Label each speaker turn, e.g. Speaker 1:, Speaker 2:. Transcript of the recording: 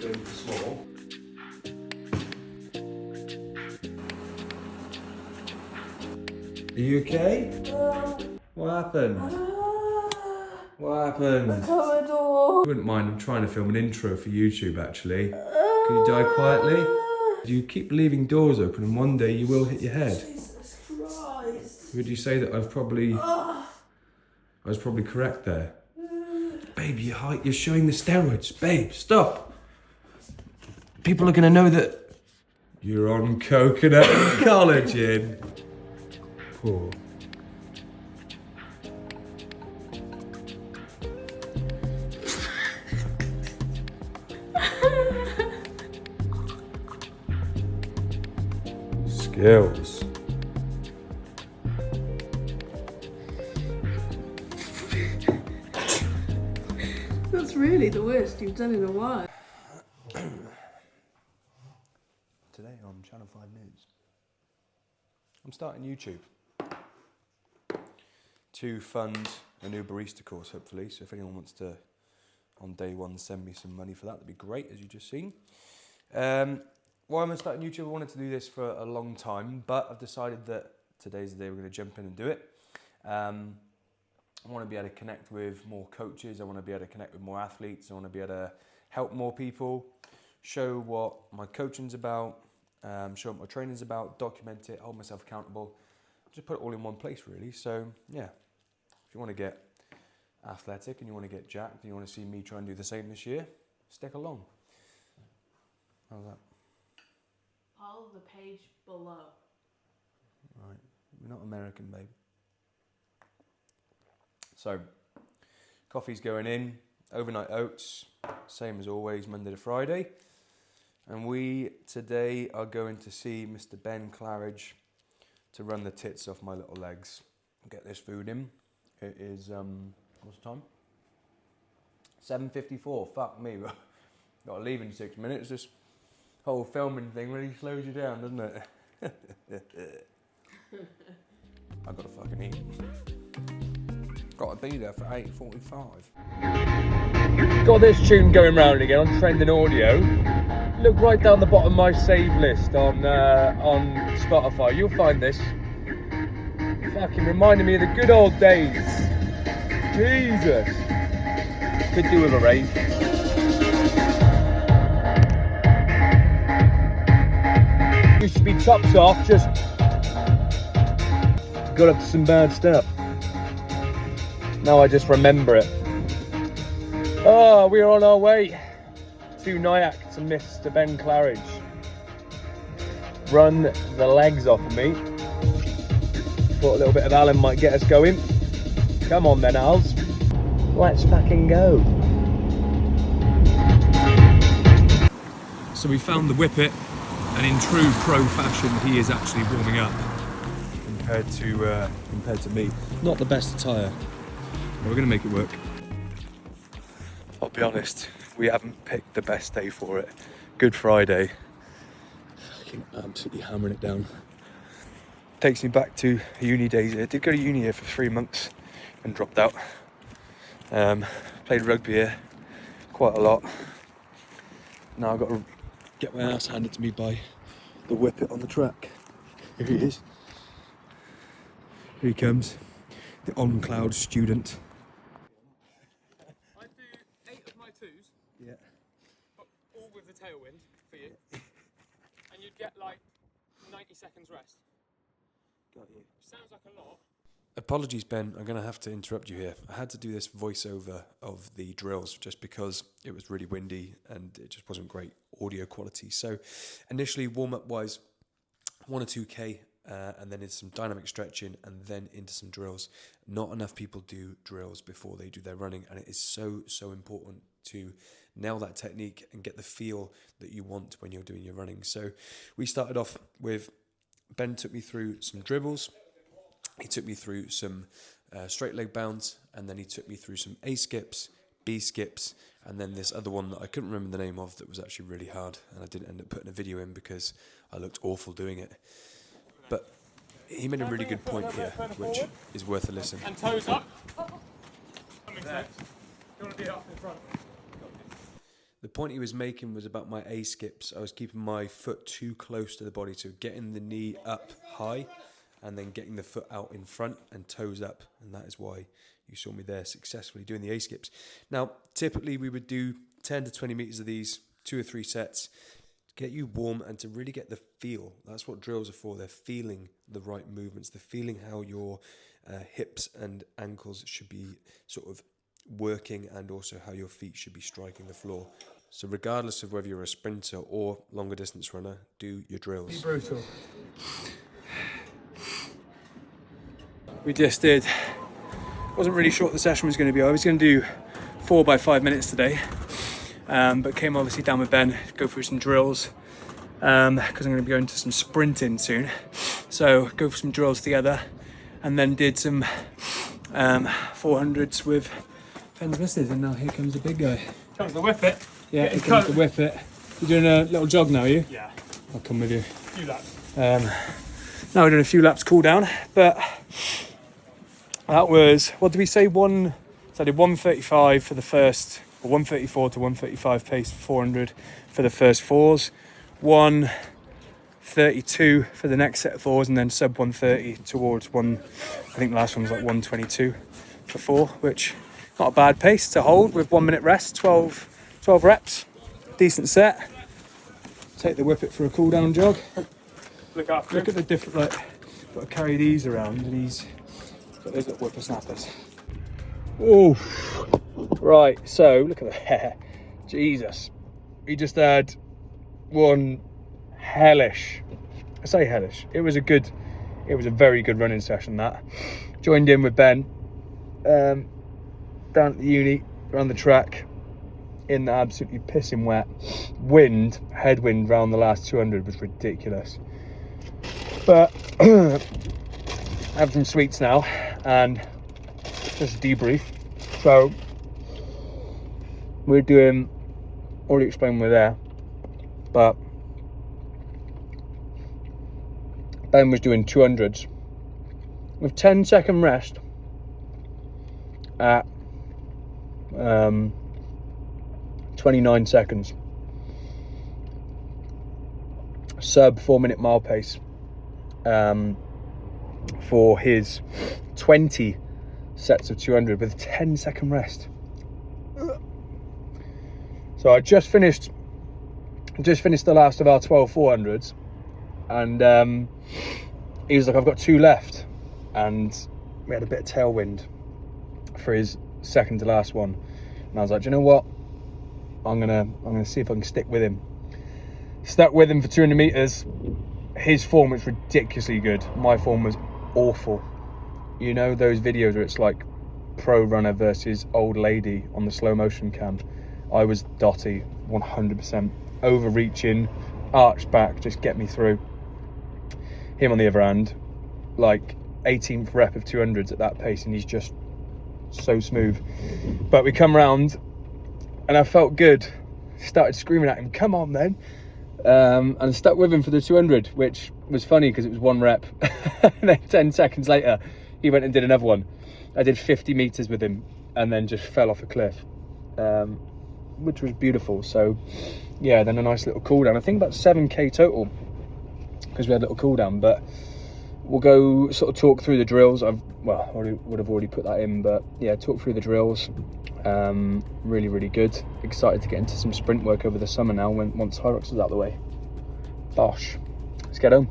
Speaker 1: going for small. Are you okay? What happened? What happened?
Speaker 2: Corridor.
Speaker 1: You wouldn't mind, I'm trying to film an intro for YouTube actually. Can you die quietly? You keep leaving doors open and one day you will hit your head.
Speaker 2: Jesus Christ.
Speaker 1: Would you say that I was probably correct there? Babe, you're showing the steroids. Babe, stop. People are gonna know that you're on coconut and collagen. Poor. Skills.
Speaker 2: That's really the worst you've done in a while.
Speaker 1: Today on Channel 5 News, I'm starting YouTube to fund a new barista course, hopefully. So if anyone wants to, on day one, send me some money for that, that'd be great, as you just seen. Why am I starting YouTube? I wanted to do this for a long time, but I've decided that today's the day we're going to jump in and do it. I want to be able to connect with more coaches. I want to be able to connect with more athletes. I want to be able to help more people, show what my coaching's about, show what my training's about, document it, hold myself accountable, just put it all in one place really. So yeah, if you want to get athletic and you want to get jacked and you want to see me try and do the same this year, stick along. How's that?
Speaker 2: Follow the page below.
Speaker 1: Right, we're not American, babe. So, coffee's going in, overnight oats, same as always, Monday to Friday. And we today are going to see Mr. Ben Claridge to run the tits off my little legs. Get this food in. It is, what's the time? 7:54, fuck me. Got to leave in 6 minutes. This whole filming thing really slows you down, doesn't it? I've got to fucking eat. Got to be there for 8:45. Got this tune going round again on Trending Audio. Look right down the bottom of my save list on Spotify. You'll find this. Fucking reminding me of the good old days. Jesus. Could do with a rave. Used to be chops off, just got up to some bad stuff. Now I just remember it. Oh, we're on our way to Nyack to Mr. Ben Claridge. Run the legs off of me. Thought a little bit of Alan might get us going. Come on then, Als. Let's fucking go. So we found the Whippet, and in true pro fashion, he is actually warming up compared to me. Not the best attire. But we're gonna make it work. I'll be honest, we haven't picked the best day for it. Good Friday. Fucking absolutely hammering it down. Takes me back to uni days. I did go to uni here for 3 months and dropped out. Played rugby here quite a lot. Now I've got to get my ass handed to me by the Whippet on the track. Here he is. Here he comes. The on-cloud student.
Speaker 3: I'd do 8 of my 2s.
Speaker 1: Yeah.
Speaker 3: But all with the tailwind for you. And you'd get like 90 seconds rest.
Speaker 1: Got you.
Speaker 3: Sounds like a lot.
Speaker 1: Apologies, Ben. I'm going to have to interrupt you here. I had to do this voiceover of the drills just because it was really windy and it just wasn't great audio quality. So initially, warm-up wise, 1 or 2K, and then into some dynamic stretching and then into some drills. Not enough people do drills before they do their running, and it is so important to nail that technique and get the feel that you want when you're doing your running. So we started off with, Ben took me through some dribbles. He took me through some straight leg bounds, and then he took me through some A skips, B skips, and then this other one that I couldn't remember the name of that was actually really hard, and I didn't end up putting a video in because I looked awful doing it. But he made a really good point here, which is worth a listen.
Speaker 3: And toes up. That makes sense. You want to be up in front.
Speaker 1: The point he was making was about my A skips. I was keeping my foot too close to the body, so getting the knee up high and then getting the foot out in front and toes up. And that is why you saw me there successfully doing the A skips. Now, typically we would do 10 to 20 meters of these, 2 or 3 sets, to get you warm and to really get the feel. That's what drills are for. They're feeling the right movements. They're feeling how your hips and ankles should be sort of working, and also how your feet should be striking the floor. So regardless of whether you're a sprinter or longer distance runner, do your drills.
Speaker 3: Be brutal. We just did. Wasn't really sure what the session was going to be. I was going to do 4 by 5 minutes today, but came obviously down with Ben, go through some drills, because I'm going to be going to some sprinting soon. So go for some drills together, and then did some 400s with Ben's missus, and now here comes the big guy. Comes the whippet. Yeah, here comes the whippet. You're doing a little jog now, are you? Yeah. I'll come with you. A few laps. Now we're doing a few laps cool down, but that was, what did we say? So I did 1:35 for the first, or 1:34 to 1:35 pace for 400 for the first 4s, 1:32 for the next set of 4s, and then sub 1:30 towards I think the last one was like 1:22 for 4, which not a bad pace to hold with 1 minute rest, 12 reps, decent set. Take the whippet for a cool down jog. Look at the different, like, got to carry these around, and he's got those little whippersnappers. Oh, right, so look at the hair. Jesus. He just had one hellish, I say hellish, it was a very good running session that. Joined in with Ben, down at the uni, around the track, in the absolutely pissing wet. Headwind round the last 200 was ridiculous. But I have some sweets now and just debrief. So we're doing, already explained we're there, but Ben was doing 200s with 10-second rest at 29 seconds. Sub 4 minute mile pace for his 20 sets of 200 with 10-second rest. So I just finished the last of our 12 400s, and he was like, I've got 2 left, and we had a bit of tailwind for his second to last one, and I was like, do you know what, I'm gonna see if I can stick with him. Stuck with him for 200 meters. His form was ridiculously good. My form was awful. You know those videos where it's like pro runner versus old lady on the slow motion cam? I was dotty 100%, overreaching, arched back, just get me through. Him on the other hand, like 18th rep of 200s at that pace, and he's just so smooth. But we come round and I felt good. Started screaming at him, come on then. And I stuck with him for the 200, which was funny because it was 1 rep. And then 10 seconds later, he went and did another one. I did 50 meters with him and then just fell off a cliff, which was beautiful. So yeah, then a nice little cool down. I think about 7k total because we had a little cool down, but we'll go sort of talk through the drills. I would have already put that in, but yeah, talk through the drills. Really, really good. Excited to get into some sprint work over the summer now once Hyrox is out of the way. Bosh. Let's get home.